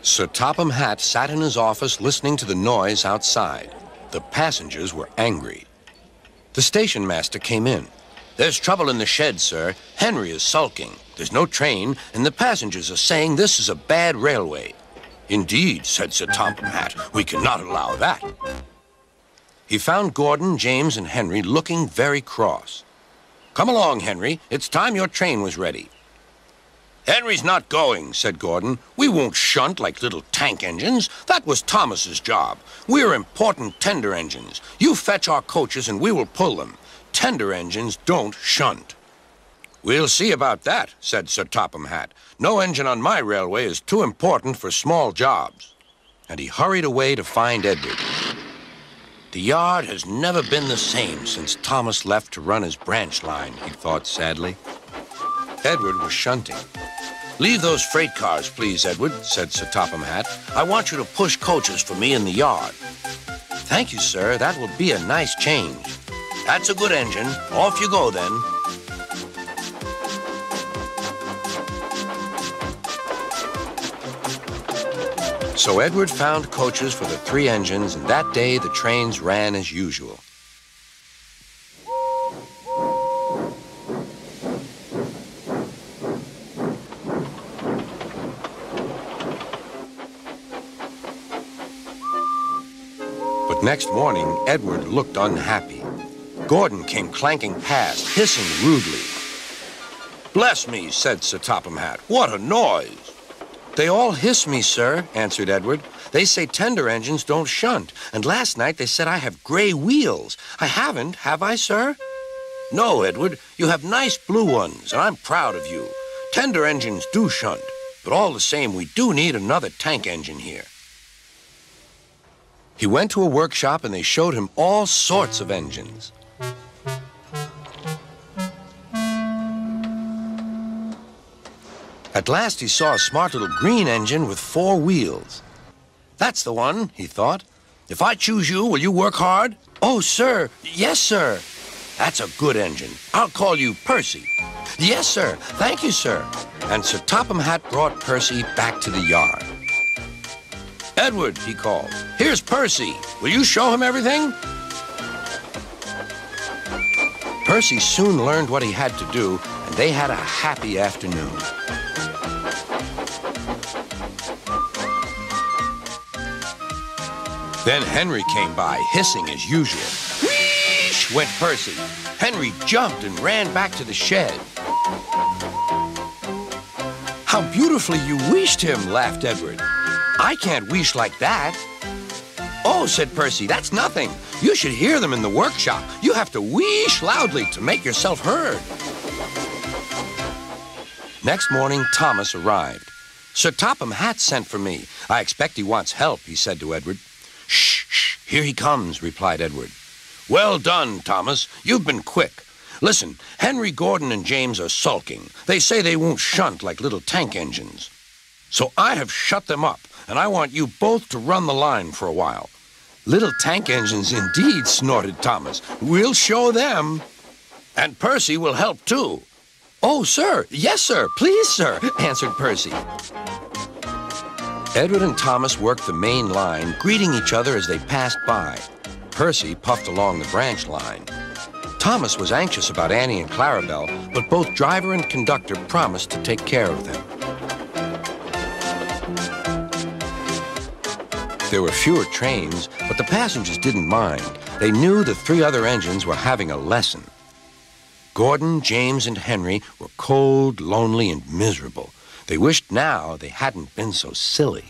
Sir Topham Hatt sat in his office listening to the noise outside. The passengers were angry. The station master came in. "There's trouble in the shed, sir. Henry is sulking. There's no train, and the passengers are saying this is a bad railway." "Indeed," said Sir Topham Hatt, "we cannot allow that." He found Gordon, James, and Henry looking very cross. "Come along, Henry. It's time your train was ready." "Henry's not going," said Gordon. "We won't shunt like little tank engines. That was Thomas's job. We're important tender engines. You fetch our coaches and we will pull them. Tender engines don't shunt." "We'll see about that," said Sir Topham Hatt. "No engine on my railway is too important for small jobs." And he hurried away to find Edward. The yard has never been the same since Thomas left to run his branch line, he thought sadly. Edward was shunting. "Leave those freight cars, please, Edward," said Sir Topham Hatt. "I want you to push coaches for me in the yard." "Thank you, sir. That will be a nice change." "That's a good engine. Off you go, then." So Edward found coaches for the 3 engines, and that day the trains ran as usual. But next morning, Edward looked unhappy. Gordon came clanking past, hissing rudely. "Bless me," said Sir Topham Hatt. "What a noise!" "They all hiss me, sir," answered Edward. "They say tender engines don't shunt, and last night they said I have gray wheels. I haven't, have I, sir?" "No, Edward, you have nice blue ones, and I'm proud of you. Tender engines do shunt, but all the same, we do need another tank engine here." He went to a workshop and they showed him all sorts of engines. At last he saw a smart little green engine with 4 wheels. "That's the one," he thought. "If I choose you, will you work hard?" "Oh, sir, yes, sir." "That's a good engine. I'll call you Percy." "Yes, sir. Thank you, sir." And Sir Topham Hatt brought Percy back to the yard. "Edward," he called, "here's Percy. Will you show him everything?" Percy soon learned what he had to do, and they had a happy afternoon. Then Henry came by, hissing as usual. "Wheesh!" went Percy. Henry jumped and ran back to the shed. "How beautifully you wheeshed him," laughed Edward. "I can't wheesh like that." "Oh," said Percy, "that's nothing. You should hear them in the workshop. You have to wheesh loudly to make yourself heard." Next morning, Thomas arrived. "Sir Topham Hatt sent for me. I expect he wants help," he said to Edward. "Shh, shh, here he comes," replied Edward. "Well done, Thomas. You've been quick. Listen, Henry, Gordon, and James are sulking. They say they won't shunt like little tank engines. So I have shut them up, and I want you both to run the line for a while." "Little tank engines indeed," snorted Thomas. "We'll show them." "And Percy will help too." "Oh, sir, yes, sir, please, sir," answered Percy. Edward and Thomas worked the main line, greeting each other as they passed by. Percy puffed along the branch line. Thomas was anxious about Annie and Clarabelle, but both driver and conductor promised to take care of them. There were fewer trains, but the passengers didn't mind. They knew the 3 other engines were having a lesson. Gordon, James, and Henry were cold, lonely, and miserable. They wished now they hadn't been so silly.